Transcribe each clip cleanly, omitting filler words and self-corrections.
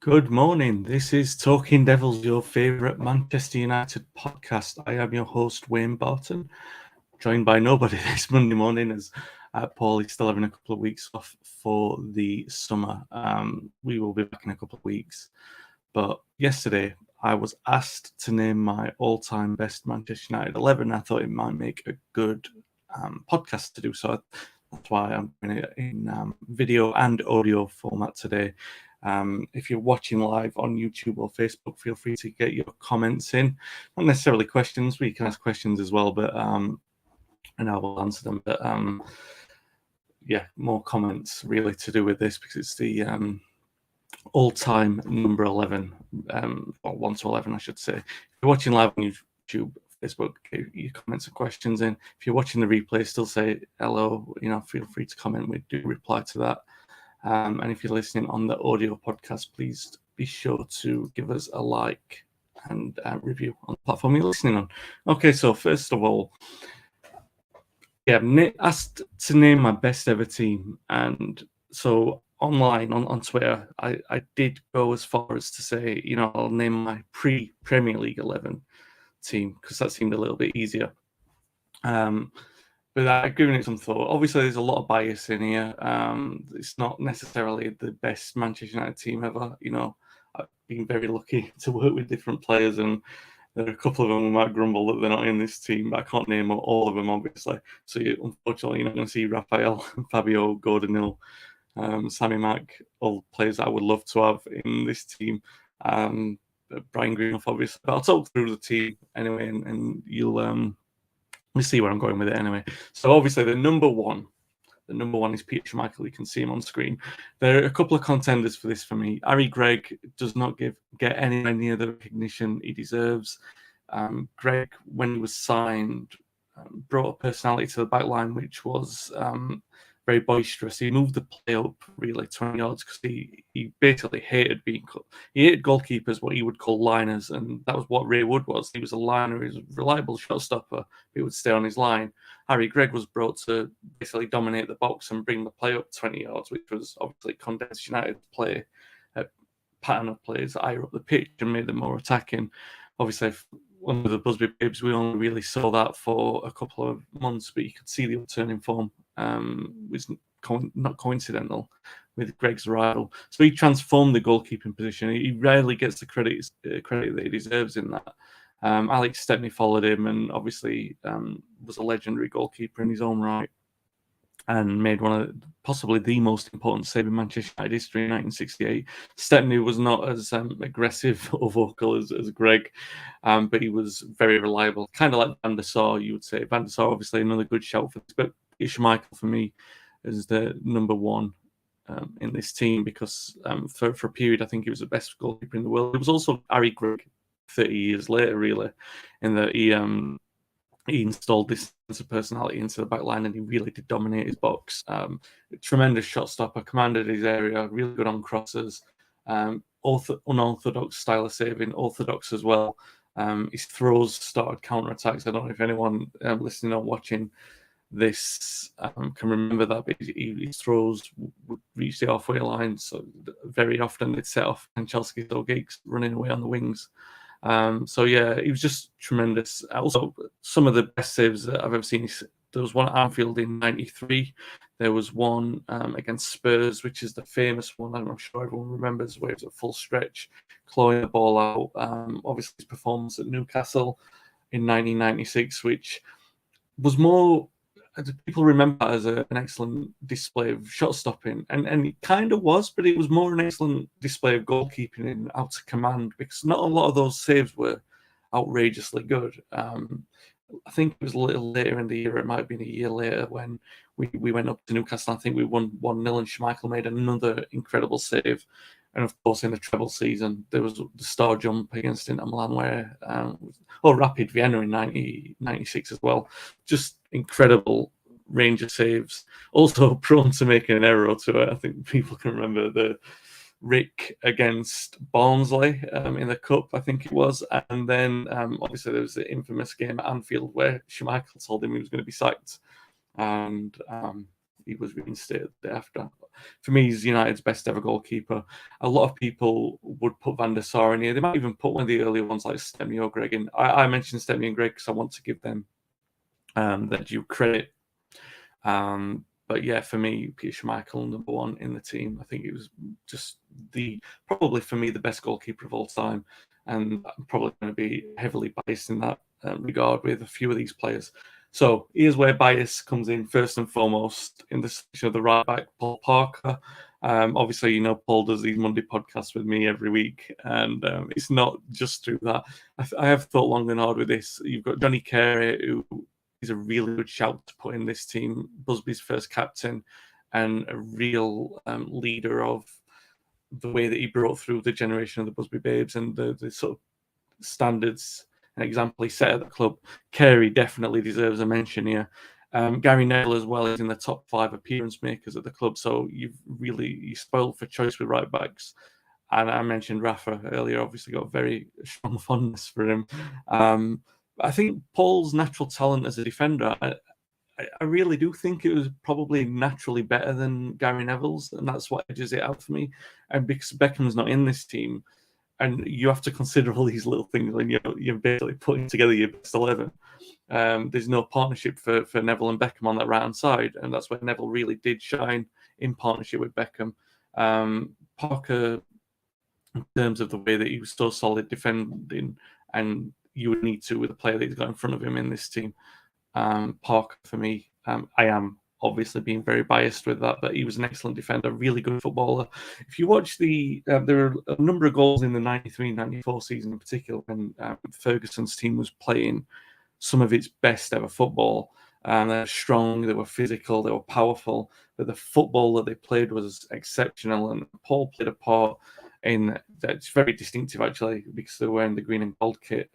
Good morning. This is Talking Devils, your favourite Manchester United podcast. I am your host, Wayne Barton, joined by nobody this Monday morning as Paul is still having a couple of weeks off for the summer. We will be back in a couple of weeks. But yesterday, I was asked to name my all-time best Manchester United 11. I thought it might make a good podcast to do so. That's why I'm doing it in video and audio format today. If you're watching live on YouTube or Facebook, feel free to get your comments in. Not necessarily questions, but you can ask questions as well, but and I will answer them. But yeah, more comments really to do with this because it's the all-time number 11, or 1 to 11, I should say. If you're watching live on YouTube, Facebook, get your comments and questions in. If you're watching the replay, still say hello. Feel free to comment. We do reply to that. And if you're listening on the audio podcast, please be sure to give us a like and review on the platform you're listening on. Okay, so first of all, asked to name my best ever team. And so online on Twitter, I did go as far as to say, I'll name my pre-Premier League 11 team because that seemed a little bit easier. But I've given it some thought. Obviously, there's a lot of bias in here. It's not necessarily the best Manchester United team ever. I've been very lucky to work with different players, and there are a couple of them who might grumble that they're not in this team, but I can't name all of them, obviously. So, unfortunately, you're not going to see Rafael, Fabio, Gordon Hill, Sammy Mack, all players that I would love to have in this team. Brian Greenhoff, obviously. But I'll talk through the team anyway, and you'll see where I'm going with it anyway. So obviously the number one is Peter Schmeichel. You can see him on screen. There are a couple of contenders for this for me. Harry Gregg does not get anywhere near the recognition he deserves. Gregg, when he was signed, brought a personality to the back line which was very boisterous. He moved the play up really 20 yards because he basically hated goalkeepers, what he would call liners, and that was what Ray Wood was. He was a liner, he was a reliable shot stopper, he would stay on his line. Harry Gregg was brought to basically dominate the box and bring the play up 20 yards, which was obviously condensed United's play, pattern of plays higher up the pitch and made them more attacking. Obviously, under the Busby Babes, we only really saw that for a couple of months, but you could see the upturn in form was not coincidental with Gregg's arrival. So he transformed the goalkeeping position. He rarely gets the credit that he deserves in that. Alex Stepney followed him and obviously was a legendary goalkeeper in his own right and made one of possibly the most important save in Manchester United history in 1968. Stepney was not as aggressive or vocal as Gregg, but he was very reliable, kind of like Van der Sar, you would say. Van der Sar, obviously, another good shout for this, but Schmeichel, for me, is the number one in this team because for a period, I think he was the best goalkeeper in the world. It was also Harry Gregg 30 years later, really, in that he installed this sense of personality into the back line and he really did dominate his box. Tremendous shot stopper, commanded his area, really good on crosses, unorthodox style of saving, orthodox as well. His throws started counter-attacks. I don't know if anyone listening or watching this can remember that, but his throws would reach the halfway line, so very often they'd set off Kanchelskis or Geeks running away on the wings. So yeah, he was just tremendous. Also, some of the best saves that I've ever seen. There was one at Anfield in '93. There was one against Spurs, which is the famous one. I'm sure everyone remembers, where it was a full stretch, clawing the ball out. Obviously, his performance at Newcastle in 1996, which was more. People remember that as an excellent display of shot stopping, and it kind of was, but it was more an excellent display of goalkeeping and out to command because not a lot of those saves were outrageously good. I think it was a little later in the year, it might have been a year later when we went up to Newcastle. I think we won 1-0 and Schmeichel made another incredible save. And of course, in the treble season, there was the star jump against Inter Milan where, Rapid Vienna in 1996 as well. Just incredible range of saves. Also prone to making an error or two. I think people can remember the Rick against Barnsley in the Cup, I think it was. And then obviously there was the infamous game at Anfield where Schmeichel told him he was going to be sacked. And he was reinstated the day after. for me, he's United's best ever goalkeeper. A lot of people would put Van der Sar in here. They might even put one of the earlier ones like Stepney or Greg in. I mentioned Stepney and Greg because I want to give them their due credit. But yeah, for me, Peter Schmeichel, number one in the team. I think it was just probably for me the best goalkeeper of all time, and I'm probably going to be heavily biased in that regard with a few of these players. So here's where bias comes in first and foremost in the section of the right back, Paul Parker. Obviously, you know, Paul does these Monday podcasts with me every week, and it's not just through that. I have thought long and hard with this. You've got Johnny Carey, who is a really good shout to put in this team, Busby's first captain, and a real leader of the way that he brought through the generation of the Busby Babes and the sort of standards and example he set at the club. Carey definitely deserves a mention here. Gary Neville as well is in the top 5 appearance makers at the club, so you spoiled for choice with right backs. And I mentioned Rafa earlier, obviously got very strong fondness for him. I think Paul's natural talent as a defender, I really do think it was probably naturally better than Gary Neville's, and that's what edges it out for me. And because Beckham's not in this team, and you have to consider all these little things when you're basically putting together your best 11. There's no partnership for Neville and Beckham on that right-hand side, and that's where Neville really did shine in partnership with Beckham. Parker, in terms of the way that he was so solid defending, and you would need to with a player that he's got in front of him in this team. Parker, for me, I am obviously being very biased with that, but he was an excellent defender, really good footballer. If you watch there are a number of goals in the 93-94 season in particular when Ferguson's team was playing some of its best ever football. They were strong, they were physical, they were powerful, but the football that they played was exceptional, and Paul played a part in that's very distinctive actually because they're wearing the green and gold kit.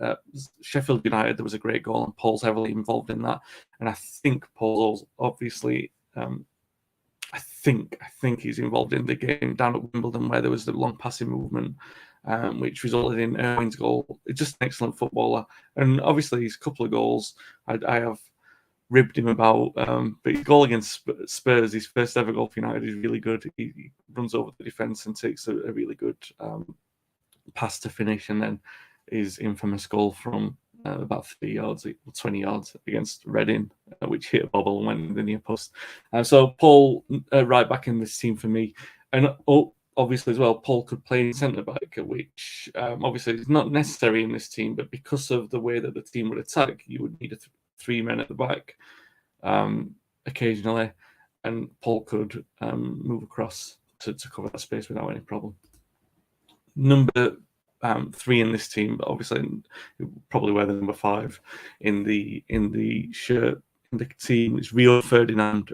Sheffield United, there was a great goal, and Paul's heavily involved in that. And I think Paul's obviously, I think he's involved in the game down at Wimbledon where there was the long passing movement, which resulted in Erwin's goal. It's just an excellent footballer, and obviously his couple of goals I have ribbed him about, but his goal against Spurs, his first ever goal for United, is really good. He runs over the defence and takes a really good pass to finish, and then his infamous goal from about 30 yards, 20 yards against Reading, which hit a bobble and went in the near post. So Paul, right back in this team for me, and obviously as well, Paul could play centre back, which obviously is not necessary in this team, but because of the way that the team would attack, you would need 3 men at the back occasionally, and Paul could move across to cover that space without any problem. Number 3 in this team, but obviously probably wear the number 5 in the shirt in the team. It's Rio Ferdinand.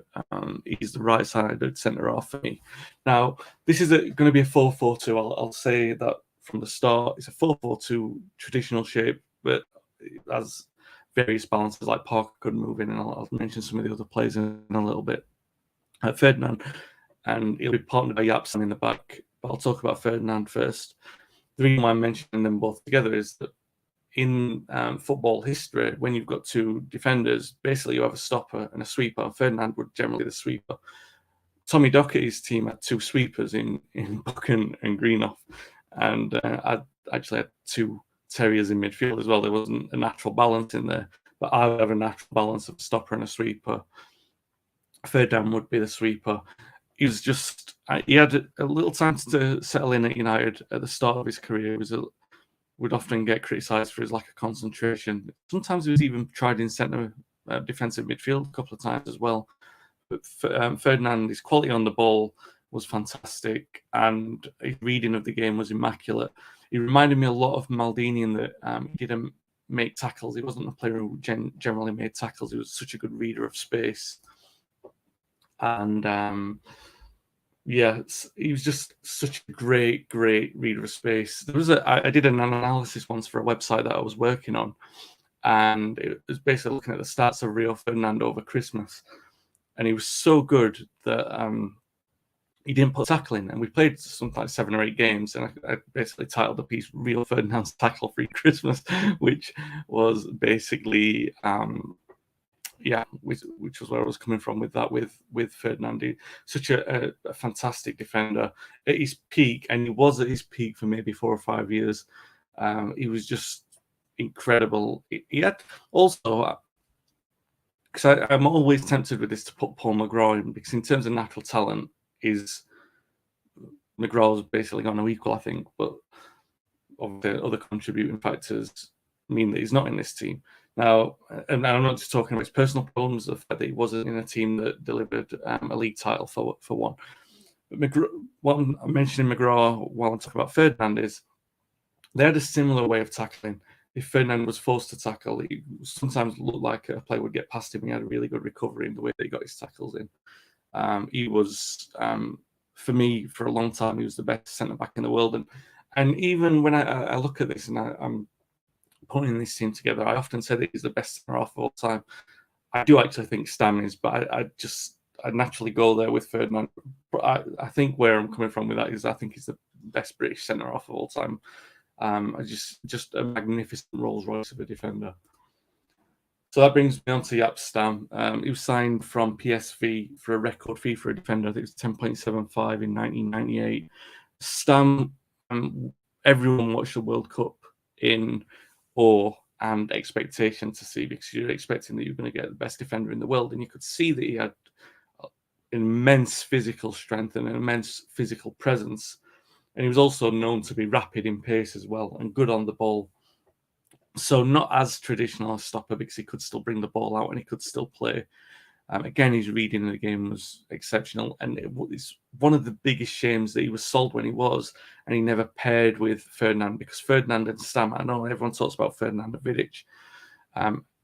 He's the right-sided centre half for me. Now, this is going to be a 4-4-2. I'll say that from the start. It's a 4-4-2 traditional shape, but it has various balances like Parker could move in, and I'll mention some of the other players in a little bit. Ferdinand, and he'll be partnered by Yap Stam in the back, but I'll talk about Ferdinand first. The reason why I'm mentioning them both together is that in football history, when you've got 2 defenders, basically you have a stopper and a sweeper. Ferdinand would generally be the sweeper. Tommy Docherty's team had 2 sweepers in Buck and Greenough, and I actually had 2 Terriers in midfield as well. There wasn't a natural balance in there, but I would have a natural balance of a stopper and a sweeper. Ferdinand would be the sweeper. He was just, he had a little time to settle in at United at the start of his career. He would often get criticised for his lack of concentration. Sometimes he was even tried in centre defensive midfield a couple of times as well. But Ferdinand, his quality on the ball was fantastic, and his reading of the game was immaculate. He reminded me a lot of Maldini in that he didn't make tackles. He wasn't a player who generally made tackles. He was such a good reader of space. And he was just such a great reader of space. I did an analysis once for a website that I was working on, and it was basically looking at the stats of Rio Ferdinand over Christmas. And he was so good that he didn't put tackling, and we played something like 7 or 8 games, and I basically titled the piece "Rio Ferdinand's Tackle-Free Christmas," which was basically yeah, which was where I was coming from with that, with Ferdinand. Such a fantastic defender at his peak, and he was at his peak for maybe 4 or 5 years. He was just incredible. He had also, because I'm always tempted with this to put Paul McGraw in, because in terms of natural talent, is McGraw's basically going to equal, I think, but of the other contributing factors mean that he's not in this team. Now, and I'm not just talking about his personal problems, the fact that he wasn't in a team that delivered a league title for one. But what I'm mentioning McGraw while I'm talking about Ferdinand is they had a similar way of tackling. If Ferdinand was forced to tackle, he sometimes looked like a player would get past him. He had a really good recovery in the way that he got his tackles in. He was, for me, for a long time, he was the best centre back in the world. And even when I look at this and I'm putting this team together, I often say that he's the best centre half of all time. I do actually think Stam is, but I naturally go there with Ferdinand. But I think where I'm coming from with that is I think he's the best British centre half of all time. Just a magnificent Rolls Royce of a defender. So that brings me on to Yap Stam. He was signed from PSV for a record fee for a defender. I think it was 10.75 in 1998. Stam, everyone watched the World Cup in awe and expectation to see, because you're expecting that you're going to get the best defender in the world, and you could see that he had immense physical strength and an immense physical presence, and he was also known to be rapid in pace as well and good on the ball. So not as traditional a stopper, because he could still bring the ball out and he could still play. Again, his reading of the game was exceptional, and it's one of the biggest shames that he was sold when he was, and he never paired with Ferdinand, because Ferdinand and Stam, I know everyone talks about Ferdinand and Vidic,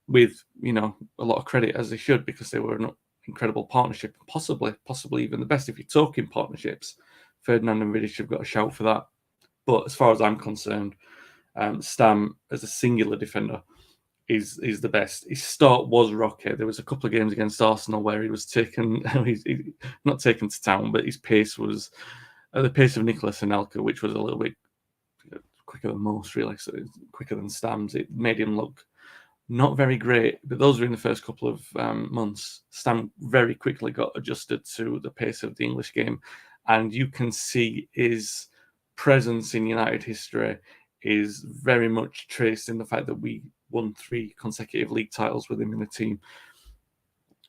with a lot of credit, as they should, because they were an incredible partnership, possibly even the best. If you're talking partnerships, Ferdinand and Vidic have got a shout for that. But as far as I'm concerned, Stam as a singular defender is the best. His start was rocky. There was a couple of games against Arsenal where he was taken, not taken to town, but his pace was at the pace of Nicolas Anelka, which was a little bit quicker than most, really, so quicker than Stam's. It made him look not very great, but those were in the first couple of months. Stam very quickly got adjusted to the pace of the English game, and you can see his presence in United history is very much traced in the fact that we won 3 consecutive league titles with him in the team.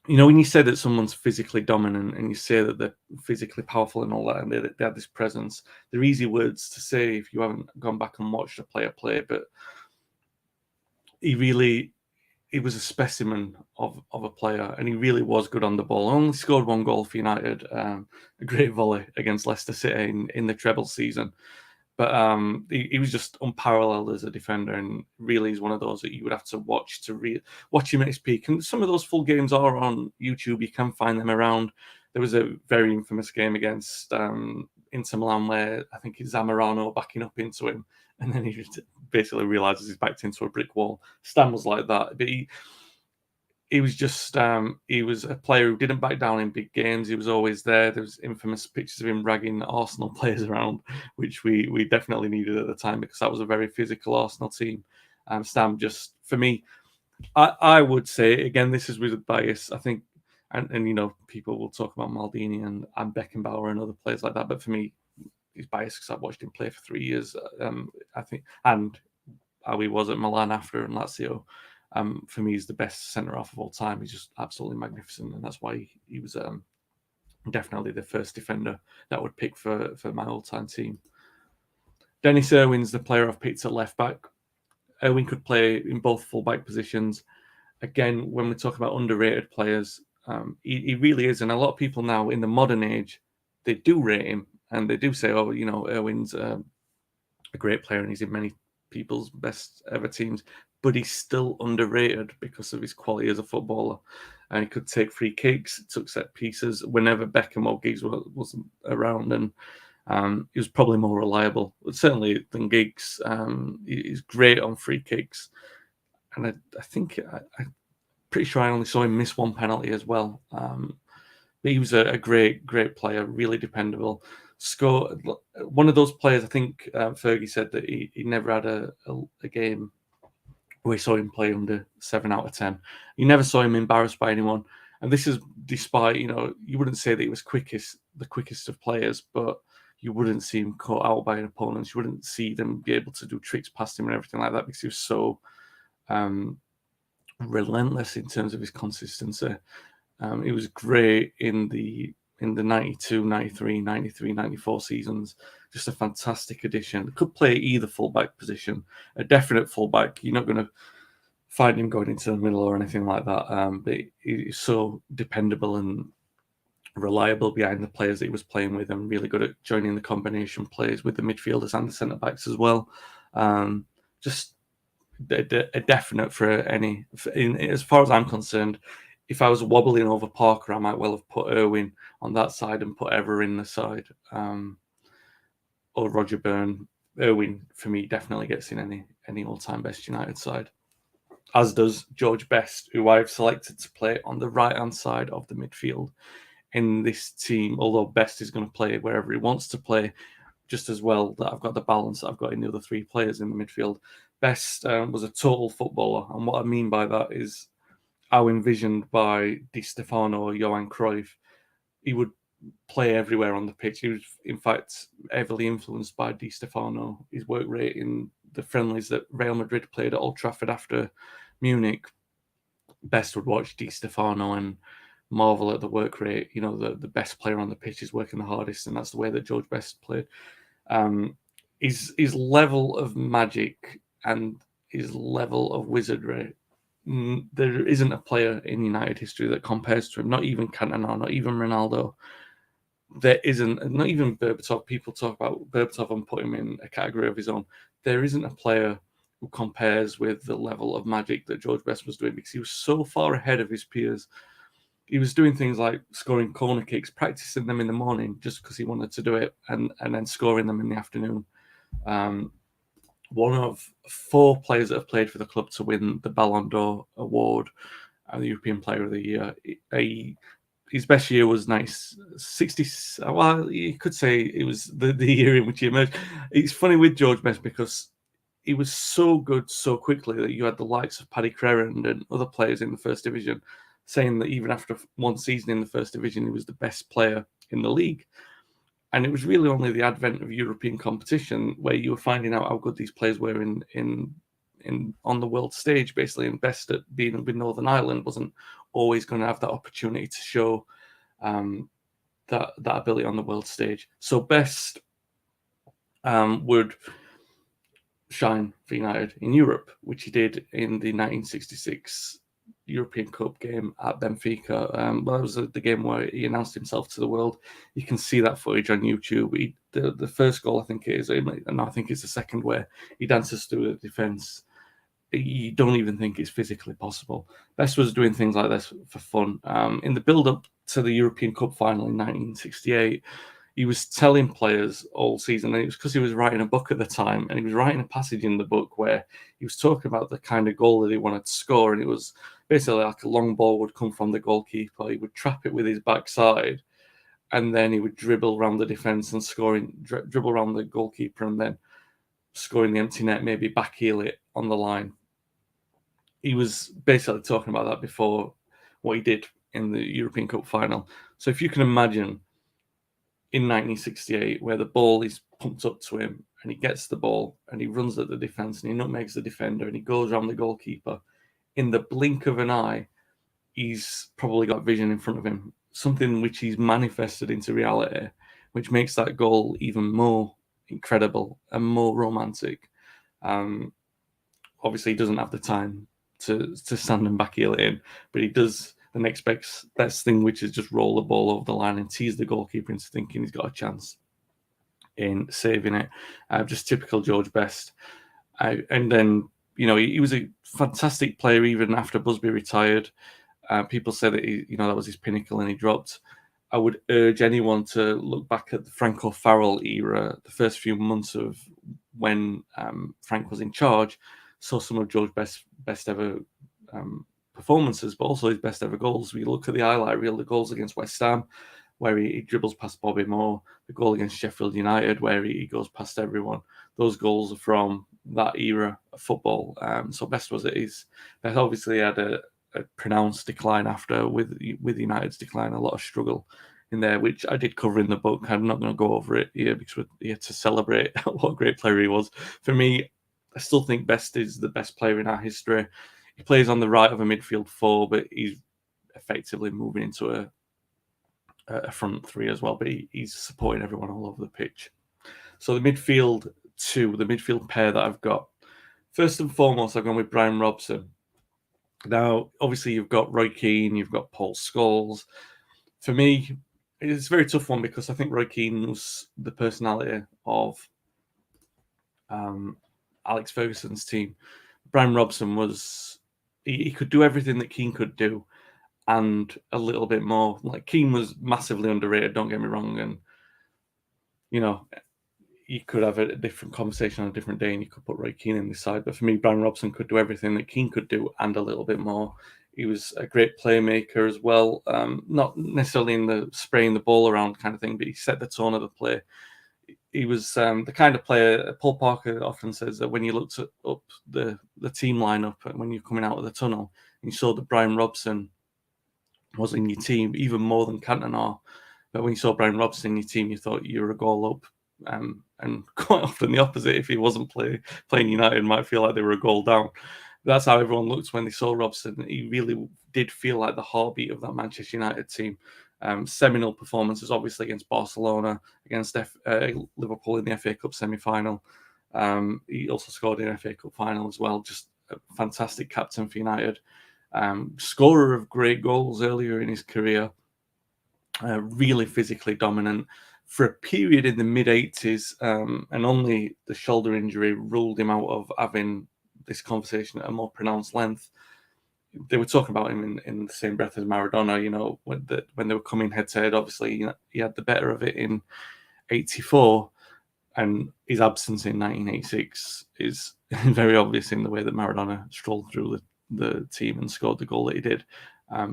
When you say that someone's physically dominant and you say that they're physically powerful and all that, and they have this presence, they're easy words to say if you haven't gone back and watched a player play, but he was a specimen of a player, and he really was good on the ball. Only scored 1 goal for United, a great volley against Leicester City in the treble season. But he was just unparalleled as a defender, and really is one of those that you would have to watch to watch him at his peak. And some of those full games are on YouTube. You can find them around. There was a very infamous game against Inter Milan where I think it's Zamorano backing up into him, and then he basically realizes he's backed into a brick wall. Stam was like that, but he was just he was a player who didn't back down in big games. He was always there. There was infamous pictures of him ragging Arsenal players around, which we definitely needed at the time, because that was a very physical Arsenal team. Stam, just for me, I would say, again, this is with bias, I think, and people will talk about Maldini and Beckenbauer and other players like that, but for me, he's biased because I've watched him play for 3 years. I think, and how he was at Milan after and Lazio. For me, he's the best centre half of all time. He's just absolutely magnificent, and that's why he was definitely the first defender that I would pick for my all-time team. Dennis Erwin's the player I've picked at left back. Erwin could play in both full-back positions. Again, when we talk about underrated players, he really is, and a lot of people now in the modern age, they do rate him, and they do say, "Oh, Erwin's a great player, and he's in many people's best ever teams." But he's still underrated because of his quality as a footballer. And he could take free kicks, took set pieces whenever Beckham or Giggs wasn't around, and he was probably more reliable, certainly than Giggs. He's great on free kicks, and I think I'm pretty sure I only saw him miss 1 penalty as well. But he was a great player, really dependable. One of those players. I think Fergie said that he never had a game We saw him play under 7 out of 10. You never saw him embarrassed by anyone. And this is despite, you wouldn't say that he was the quickest of players, but you wouldn't see him caught out by an opponent. You wouldn't see them be able to do tricks past him and everything like that because he was so relentless in terms of his consistency. He was great in the 92, 93, 93, 94 seasons. Just a fantastic addition. Could play either fullback position, a definite fullback. You're not going to find him going into the middle or anything like that. But he's so dependable and reliable behind the players that he was playing with, and really good at joining the combination plays with the midfielders and the centre backs as well. Just a definite for any. As far as I'm concerned, if I was wobbling over Parker, I might well have put Erwin on that side and put Ever in the side, or Roger Byrne. Erwin, for me, definitely gets in any all-time best United side, as does George Best, who I've selected to play on the right-hand side of the midfield in this team, although Best is going to play wherever he wants to play, just as well that I've got the balance that I've got in the other three players in the midfield. Best was a total footballer, and what I mean by that is how envisioned by Di Stefano or Johan Cruyff. He would play everywhere on the pitch. He was, in fact, heavily influenced by Di Stefano. His work rate in the friendlies that Real Madrid played at Old Trafford after Munich, Best would watch Di Stefano and marvel at the work rate. The best player on the pitch is working the hardest, and that's the way that George Best played. His level of magic and his level of wizardry, there isn't a player in United history that compares to him. Not even Cantona, not even Ronaldo. There isn't, not even Berbatov. People talk about Berbatov and put him in a category of his own. There isn't a player who compares with the level of magic that George Best was doing, because he was so far ahead of his peers. He was doing things like scoring corner kicks, practicing them in the morning just because he wanted to do it, and then scoring them in the afternoon. One of 4 players that have played for the club to win the Ballon d'Or award and the European Player of the Year. His best year was 60. Well, you could say it was the year in which he emerged. It's funny with George Best because he was so good so quickly that you had the likes of Paddy Crerand and other players in the First Division saying that even after one season in the First Division, he was the best player in the league. And it was really only the advent of European competition where you were finding out how good these players were in on the world stage, basically. And Best at being with Northern Ireland wasn't always going to have that opportunity to show that ability on the world stage. So Best would shine for United in Europe, which he did in the 1966 European Cup game at Benfica. That was the game where he announced himself to the world. You can see that footage on YouTube. The first goal, I think it is, and I think it's the second, where he dances through the defence. You don't even think it's physically possible. Best was doing things like this for fun. In the build-up to the European Cup final in 1968, he was telling players all season, and it was because he was writing a book at the time, and he was writing a passage in the book where he was talking about the kind of goal that he wanted to score, and it was basically like a long ball would come from the goalkeeper, he would trap it with his backside, and then he would dribble around the defence and dribble around the goalkeeper, and then scoring the empty net, maybe backheel it on the line. He was basically talking about that before what he did in the European Cup final. So if you can imagine in 1968, where the ball is pumped up to him and he gets the ball and he runs at the defence and he nutmegs the defender and he goes around the goalkeeper, in the blink of an eye, he's probably got vision in front of him, something which he's manifested into reality, which makes that goal even more incredible and more romantic. Obviously, he doesn't have the time to stand and backheel it in, but he does the next best thing, which is just roll the ball over the line and tease the goalkeeper into thinking he's got a chance in saving it. Just typical George Best. And then, he was a fantastic player even after Busby retired. People say that that was his pinnacle and he dropped. I would urge anyone to look back at the Franco Farrell era, the first few months of when Frank was in charge. Saw some of George Best's best ever performances, but also his best ever goals. We look at the highlight reel, the goals against West Ham, where he dribbles past Bobby Moore, the goal against Sheffield United, where he goes past everyone. Those goals are from that era of football. So best was it is. Best obviously had a pronounced decline after with United's decline, a lot of struggle in there, which I did cover in the book. I'm not going to go over it here because we're here to celebrate what a great player he was. For me, I still think Best is the best player in our history. He plays on the right of a midfield four, but he's effectively moving into a front three as well. But he's supporting everyone all over the pitch. So the midfield pair that I've got. First and foremost, I've gone with Brian Robson. Now, obviously, you've got Roy Keane, you've got Paul Scholes. For me, it's a very tough one because I think Roy Keane was the personality of Alex Ferguson's team. Brian Robson was, he could do everything that Keane could do and a little bit more. Like, Keane was massively underrated, don't get me wrong. And, you know, you could have a different conversation on a different day and you could put Roy Keane in this side. But for me, Brian Robson could do everything that Keane could do and a little bit more. He was a great playmaker as well. Not necessarily in the spraying the ball around kind of thing, but he set the tone of the play. He was the kind of player, Paul Parker often says that when you looked up the team lineup and when you're coming out of the tunnel, and you saw that Brian Robson was in your team, even more than Cantona. But when you saw Brian Robson in your team, you thought you were a goal up. And quite often the opposite, if he wasn't playing United, might feel like they were a goal down. That's how everyone looked when they saw Robson. He really did feel like the heartbeat of that Manchester United team. Seminal performances, obviously, against Barcelona, against Liverpool in the FA Cup semi-final. He also scored in the FA Cup final as well. Just a fantastic captain for United. Scorer of great goals earlier in his career. Really physically dominant. For a period in the mid-80s, and only the shoulder injury ruled him out of having this conversation at a more pronounced length. They were talking about him in the same breath as Maradona, you know, when they were coming head-to-head. Obviously, you know, he had the better of it in 84, and his absence in 1986 is very obvious in the way that Maradona strolled through the team and scored the goal that he did.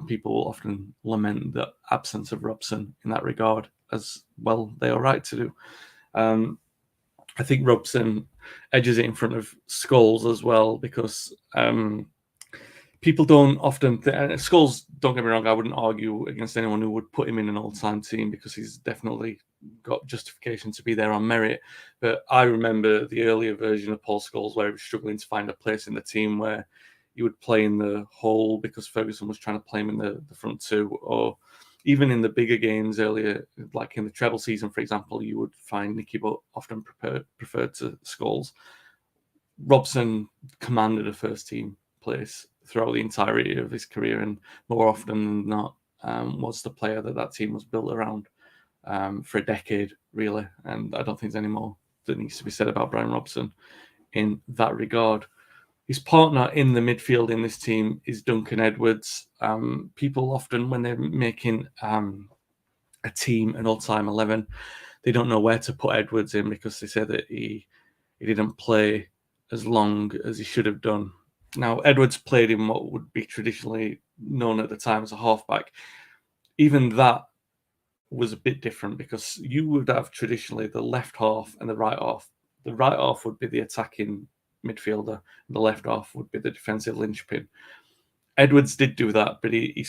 People often lament the absence of Robson in that regard, as well they are right to do. I think Robson edges it in front of Scholes as well because people don't often Scholes, don't get me wrong, I wouldn't argue against anyone who would put him in an all-time team because he's definitely got justification to be there on merit. But I remember the earlier version of Paul Scholes where he was struggling to find a place in the team where he would play in the hole because Ferguson was trying to play him in the front two, or even in the bigger games earlier, like in the treble season, for example, you would find Nicky Butt often preferred to Scholes. Robson commanded a first-team place throughout the entirety of his career, and more often than not, was the player that team was built around for a decade, really. And I don't think there's any more that needs to be said about Brian Robson in that regard. His partner in the midfield in this team is Duncan Edwards. People often, when they're making a team, an all-time 11, they don't know where to put Edwards in because they say that he didn't play as long as he should have done. Now, Edwards played in what would be traditionally known at the time as a halfback. Even that was a bit different because you would have traditionally the left half and the right half. The right half would be the attacking midfielder, and the left half would be the defensive linchpin. Edwards did do that, but he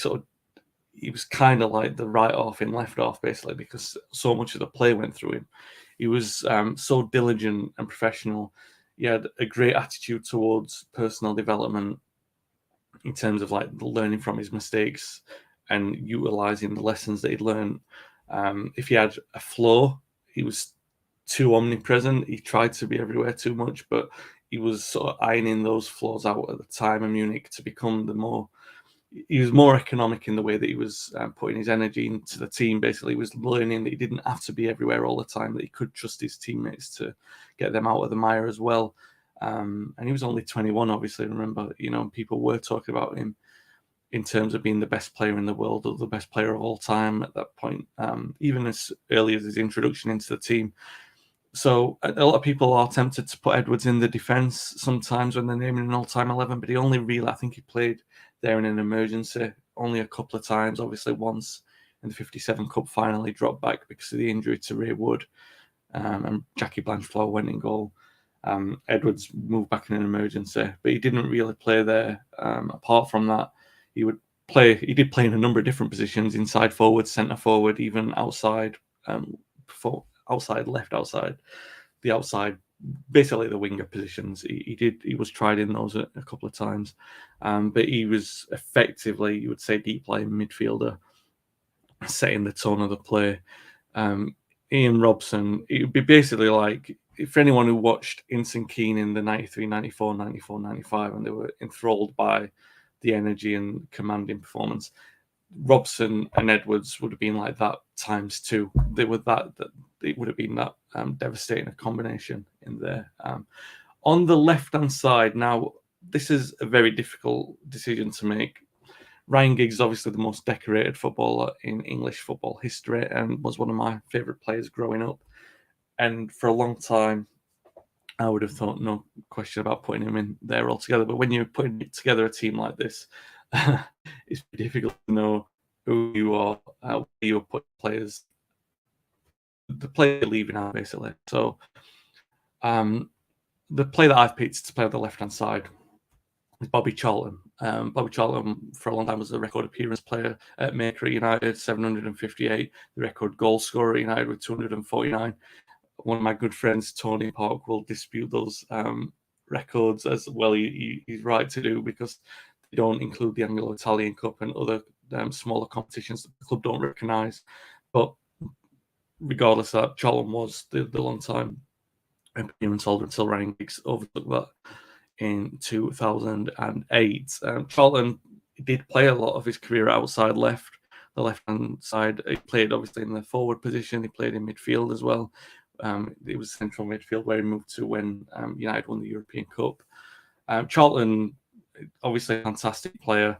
was kind of like the right half and left half basically because so much of the play went through him. He was so diligent and professional. He had a great attitude towards personal development in terms of like learning from his mistakes and utilizing the lessons that he'd learned. If he had a flaw, he was too omnipresent. He tried to be everywhere too much, but he was sort of ironing those flaws out at the time in Munich to become he was more economic in the way that he was putting his energy into the team. Basically, he was learning that he didn't have to be everywhere all the time, that he could trust his teammates to get them out of the mire as well. And he was only 21, obviously. Remember, you know, people were talking about him in terms of being the best player in the world or the best player of all time at that point, even as early as his introduction into the team. So a lot of people are tempted to put Edwards in the defence sometimes when they're naming an all-time 11, but I think he played there in an emergency only a couple of times. Obviously, once in the 57 Cup final, he dropped back because of the injury to Ray Wood, and Jackie Blanchflower went in goal. Edwards moved back in an emergency, but he didn't really play there. Apart from that, he did play in a number of different positions: inside forward, centre forward, even outside, outside, left outside, the outside, basically the winger positions. He was tried in those a couple of times, but he was effectively, you would say, deep lying midfielder, setting the tone of the play. Ian Robson, it would be basically like, for anyone who watched Inson Keane in the 93, 94, 94, 95, and they were enthralled by the energy and commanding performance, Robson and Edwards would have been like that times two. They were that it would have been that devastating a combination in there. On the left-hand side, now, this is a very difficult decision to make. Ryan Giggs is obviously the most decorated footballer in English football history and was one of my favourite players growing up. And for a long time, I would have thought no question about putting him in there altogether. But when you're putting together a team like this, it's difficult to know who you are, where you put players, the player you're leaving out, basically. So the player that I've picked to play on the left-hand side is Bobby Charlton. Bobby Charlton, for a long time, was the record appearance player at Maker at United, 758, the record goal scorer at United with 249. One of my good friends, Tony Park, will dispute those records as well. He's right to do, because they don't include the Anglo-Italian Cup and other smaller competitions that the club don't recognise. But regardless of that, Charlton was the long-time appearance holder until Ryan Giggs overtook that in 2008. Charlton did play a lot of his career outside left, the left-hand side. He played obviously in the forward position. He played in midfield as well. It was central midfield where he moved to when United won the European Cup. Charlton, obviously a fantastic player,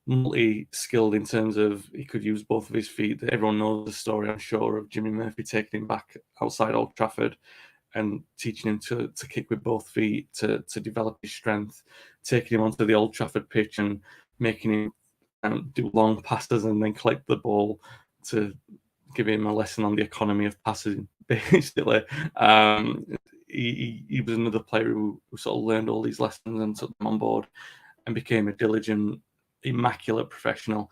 multi-skilled in terms of he could use both of his feet. Everyone knows the story, I'm sure, of Jimmy Murphy taking him back outside Old Trafford and teaching him to kick with both feet, to develop his strength, taking him onto the Old Trafford pitch and making him do long passes and then collect the ball, to give him a lesson on the economy of passing, basically. He was another player who sort of learned all these lessons and took them on board and became a diligent, immaculate professional.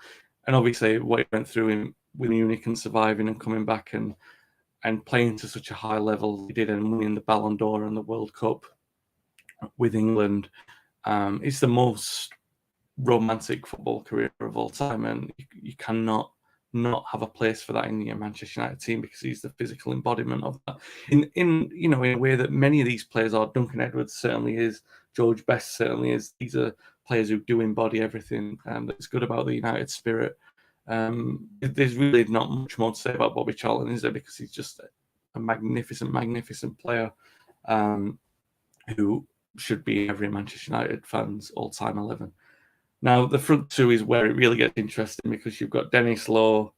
And obviously what he went through with Munich and surviving and coming back and playing to such a high level he did, and winning the Ballon d'Or and the World Cup with England, it's the most romantic football career of all time, and you cannot not have a place for that in your Manchester United team, because he's the physical embodiment of that. In a way that many of these players are. Duncan Edwards certainly is. George Best certainly is. These are players who do embody everything that's good about the United spirit. There's really not much more to say about Bobby Charlton, is there? Because he's just a magnificent, magnificent player who should be in every Manchester United fan's all-time 11. Now, the front two is where it really gets interesting, because you've got Dennis Law,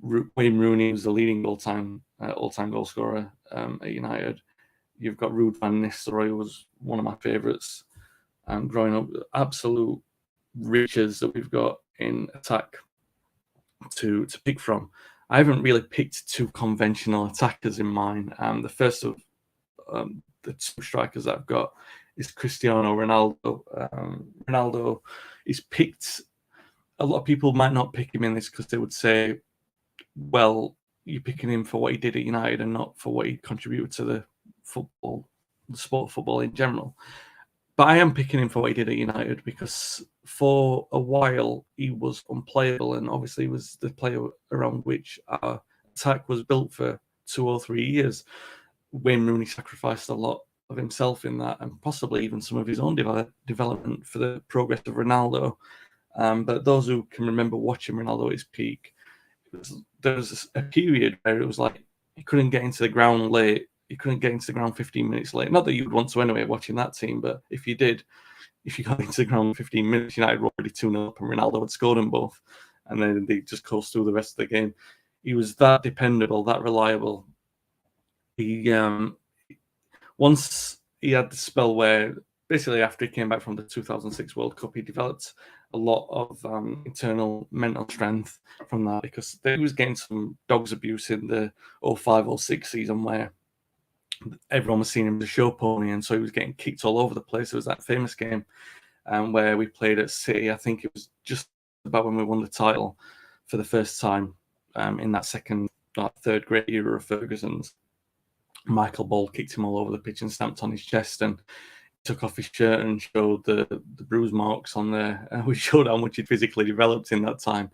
Wayne Rooney, who's the leading all-time goal scorer at United. You've got Ruud van Nistelrooy, who was one of my favourites growing up. Absolute riches that we've got in attack to pick from. I haven't really picked two conventional attackers in mind. The first of the two strikers that I've got is Cristiano Ronaldo. Ronaldo is picked. A lot of people might not pick him in this because they would say, well, you're picking him for what he did at United and not for what he contributed to the sport of football in general. But I am picking him for what he did at United, because for a while he was unplayable, and obviously was the player around which our attack was built for 2 or 3 years. Wayne Rooney sacrificed a lot of himself in that, and possibly even some of his own development for the progress of Ronaldo. But those who can remember watching Ronaldo at his peak, there was a period where it was like he couldn't get into the ground late. He couldn't get into the ground 15 minutes late. Not that you'd want to anyway, watching that team, but if you did, if you got into the ground 15 minutes, United were already 2-0 up and Ronaldo had scored them both. And then they just coast through the rest of the game. He was that dependable, that reliable. He once he had the spell where basically after he came back from the 2006 World Cup, he developed a lot of internal mental strength from that, because he was getting some dogs abuse in the 05-06 season where everyone was seeing him as a show pony, and so he was getting kicked all over the place. There was that famous game where we played at City. I think it was just about when we won the title for the first time in that third great era of Ferguson's. Michael Ball kicked him all over the pitch and stamped on his chest, and took off his shirt and showed the bruise marks on there. We showed how much he'd physically developed in that time.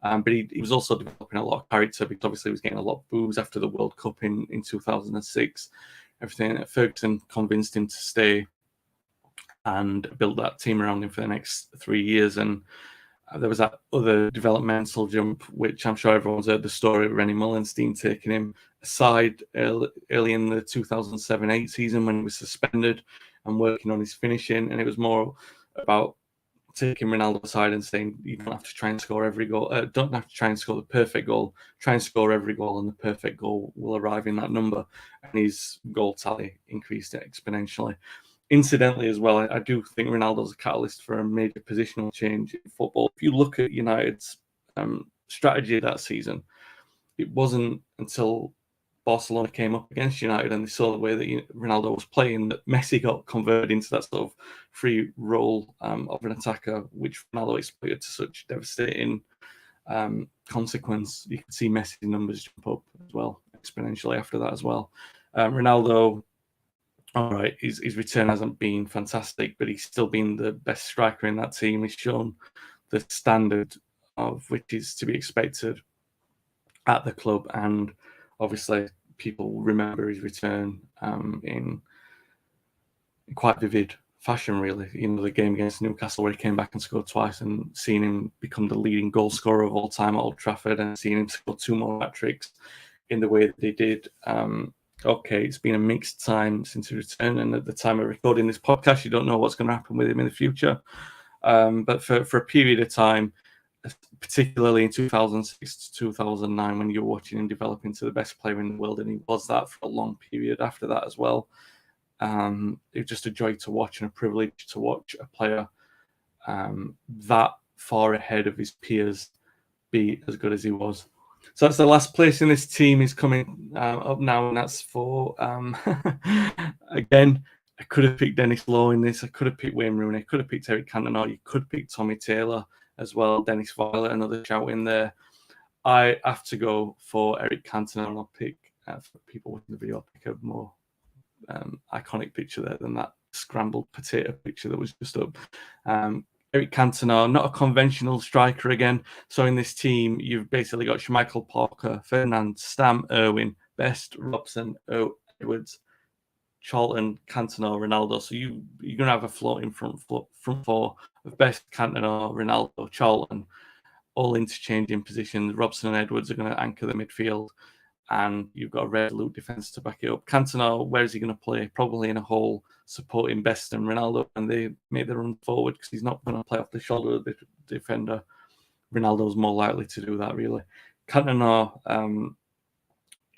But he was also developing a lot of character, because obviously he was getting a lot of boos after the World Cup in 2006. Everything. Ferguson convinced him to stay and build that team around him for the next 3 years. And there was that other developmental jump, which I'm sure everyone's heard the story of Rennie Mullenstein taking him aside early in the 2007-8 season when he was suspended and working on his finishing. And it was more about taking Ronaldo aside and saying, you don't have to try and score every goal. Don't have to try and score the perfect goal. Try and score every goal, and the perfect goal will arrive in that number. And his goal tally increased exponentially. Incidentally, as well, I do think Ronaldo's a catalyst for a major positional change in football. If you look at United's strategy that season, it wasn't until Barcelona came up against United and they saw the way that Ronaldo was playing that Messi got converted into that sort of free role of an attacker, which Ronaldo exploited to such devastating consequence. You could see Messi's numbers jump up as well, exponentially after that as well. Ronaldo, all right, his return hasn't been fantastic, but he's still been the best striker in that team. He's shown the standard of which is to be expected at the club, and obviously people remember his return in quite vivid fashion, really. The game against Newcastle where he came back and scored twice, and seeing him become the leading goal scorer of all time at Old Trafford, and seeing him score 2 more hat-tricks in the way that he did. Okay, it's been a mixed time since he returned, and at the time of recording this podcast, you don't know what's going to happen with him in the future. But for a period of time, particularly in 2006 to 2009, when you were watching him develop into the best player in the world, and he was that for a long period after that as well. It was just a joy to watch and a privilege to watch a player that far ahead of his peers be as good as he was. So that's the last place in this team is coming up now, and that's for, again, I could have picked Dennis Law in this. I could have picked Wayne Rooney. I could have picked Eric Cantona. You could pick Tommy Taylor as well. Dennis Violet, another shout in there. I have to go for Eric Cantona, and I'll pick, for people watching the video, I'll pick a more iconic picture there than that scrambled potato picture that was just up. Eric Cantona, not a conventional striker again. So in this team, you've basically got Schmeichel, Parker, Ferdinand, Stam, Erwin, Best, Robson, Edwards, Charlton, Cantona, Ronaldo. So you're going to have a floating front four of Best, Cantona, Ronaldo, Charlton, all interchanging positions. Robson and Edwards are going to anchor the midfield, and you've got a resolute defence to back it up. Cantona, where is he going to play? Probably in a hole supporting Best and Ronaldo, and they make the run forward because he's not going to play off the shoulder of the defender. Ronaldo's more likely to do that, really. Cantona,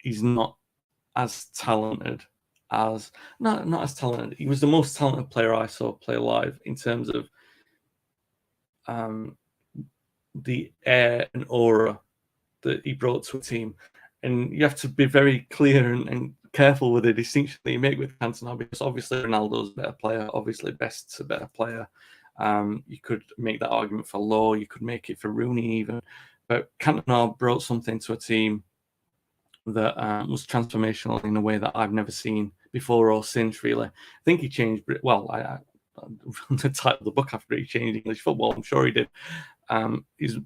he's not as talented as... Not as talented. He was the most talented player I saw play live in terms of the air and aura that he brought to a team. And you have to be very clear and careful with the distinction that you make with Cantona, because obviously Ronaldo's a better player, obviously Best's a better player. You could make that argument for Law, you could make it for Rooney even. But Cantona brought something to a team that was transformational in a way that I've never seen before or since, really. I think he changed... Well, I the title of the book after he changed English football, I'm sure he did. He's,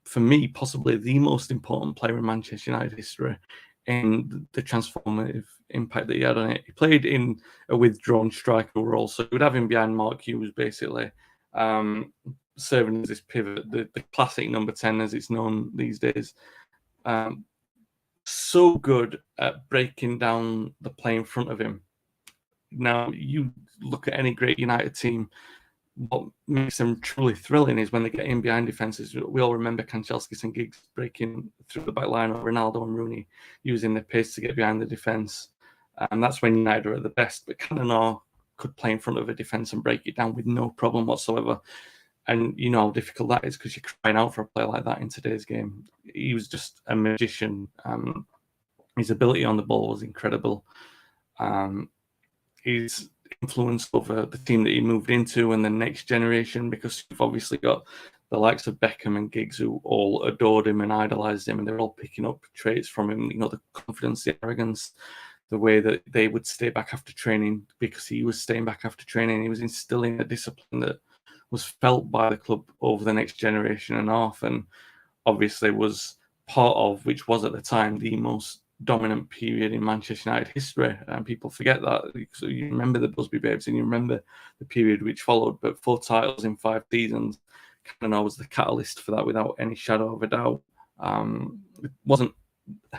for me, possibly the most important player in Manchester United history in the transformative impact that he had on it. He played in a withdrawn striker role, so you would have him behind Mark Hughes, basically, serving as this pivot, the classic number 10 as it's known these days. So good at breaking down the play in front of him. Now, you look at any great United team, what makes them truly thrilling is when they get in behind defences. We all remember Kanchelskis and Giggs breaking through the back line, or Ronaldo and Rooney using their pace to get behind the defence. And that's when United are at the best. But Cantona could play in front of a defence and break it down with no problem whatsoever. And you know how difficult that is because you're crying out for a player like that in today's game. He was just a magician. His ability on the ball was incredible. his influence over the team that he moved into and the next generation, because you've obviously got the likes of Beckham and Giggs who all adored him and idolized him, and they're all picking up traits from him, the confidence, the arrogance, the way that they would stay back after training because he was staying back after training. He was instilling a discipline that was felt by the club over the next generation and a half, and obviously was part of, which was at the time, the most dominant period in Manchester United history. And people forget that. So you remember the Busby Babes and you remember the period which followed, but 4 titles in 5 seasons, Cannonau was the catalyst for that without any shadow of a doubt. It wasn't,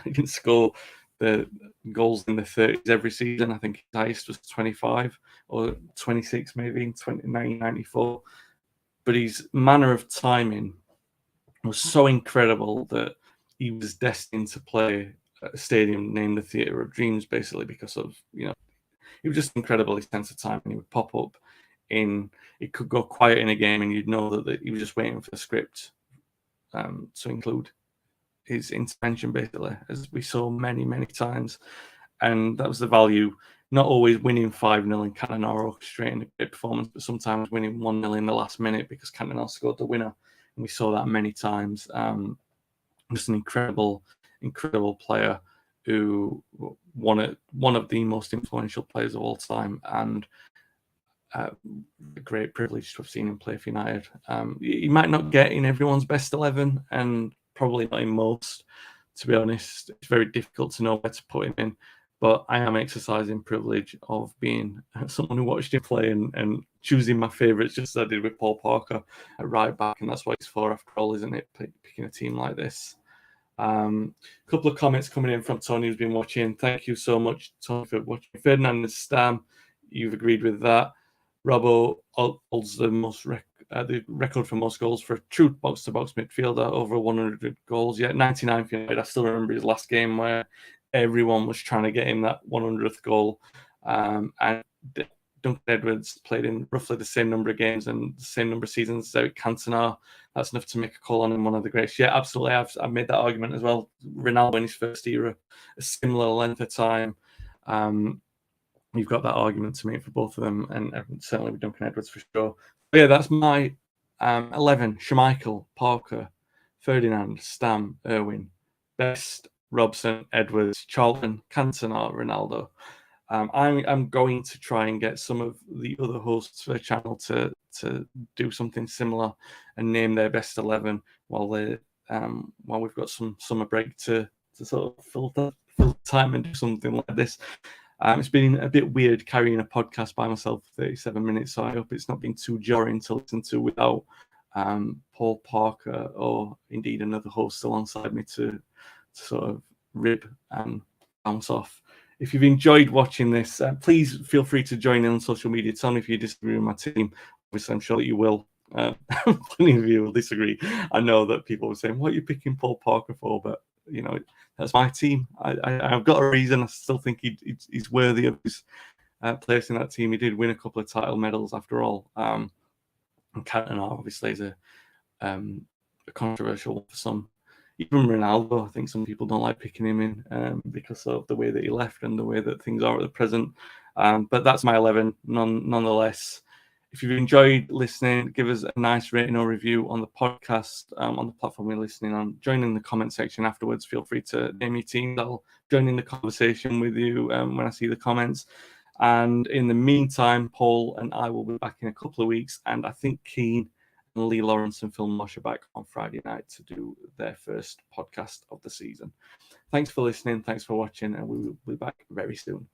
he didn't score the goals in the 30s every season. I think his highest was 25 or 26 maybe in 1994. But his manner of timing was so incredible that he was destined to play at a stadium named the Theatre of Dreams, basically because of, he was just incredible. His sense of time, and he would pop up it could go quiet in a game and you'd know that he was just waiting for the script to include his intervention, basically, as we saw many, many times. And that was the value, not always winning 5-0 in Cannonau orchestrating a great performance, but sometimes winning 1-0 in the last minute because Cannonau scored the winner. And we saw that many times. Just an incredible, incredible player who one of the most influential players of all time, and a great privilege to have seen him play for United. He might not get in everyone's best 11, and probably not in most, to be honest. It's very difficult to know where to put him in, but I am exercising privilege of being someone who watched him play and choosing my favourites, just as I did with Paul Parker at right back, and that's what it's for after all, isn't it, picking a team like this. A couple of comments coming in from Tony, who's been watching. Thank you so much, Tony, for watching. Ferdinand Stam, you've agreed with that. Robbo holds the record for most goals for a true box-to-box midfielder, over 100 goals. Yeah, 99 for United. I still remember his last game where everyone was trying to get him that 100th goal. And Duncan Edwards played in roughly the same number of games and the same number of seasons as Eric Cantona. That's enough to make a call on him, one of the greats. Yeah, absolutely. I've made that argument as well. Ronaldo in his first era, a similar length of time. You've got that argument to make for both of them, and certainly with Duncan Edwards for sure. But yeah, that's my 11. Schmeichel, Parker, Ferdinand, Stam, Erwin, Best, Robson, Edwards, Charlton, Cantona, Ronaldo. I'm going to try and get some of the other hosts for the channel to do something similar and name their best 11 while we've got some summer break to sort of fill time and do something like this. It's been a bit weird carrying a podcast by myself for 37 minutes, so I hope it's not been too jarring to listen to without Paul Parker or indeed another host alongside me to sort of rib and bounce off. If you've enjoyed watching this, please feel free to join in on social media. Tell me if you disagree with my team. Obviously, I'm sure that you will. Plenty of you will disagree. I know that people are saying, what are you picking Paul Parker for? But, that's my team. I've got a reason. I still think he's worthy of his place in that team. He did win a couple of title medals after all. And Cantona obviously is a controversial one for some. Even Ronaldo, I think some people don't like picking him in because of the way that he left and the way that things are at the present. But that's my 11 nonetheless. If you've enjoyed listening, give us a nice rating or review on the podcast, on the platform you're listening on. Join in the comment section afterwards. Feel free to name your team. I'll join in the conversation with you when I see the comments. And in the meantime, Paul and I will be back in a couple of weeks. And I think Keane and Lee Lawrence and Phil Marsh are back on Friday night to do their first podcast of the season. Thanks for listening. Thanks for watching. And we will be back very soon.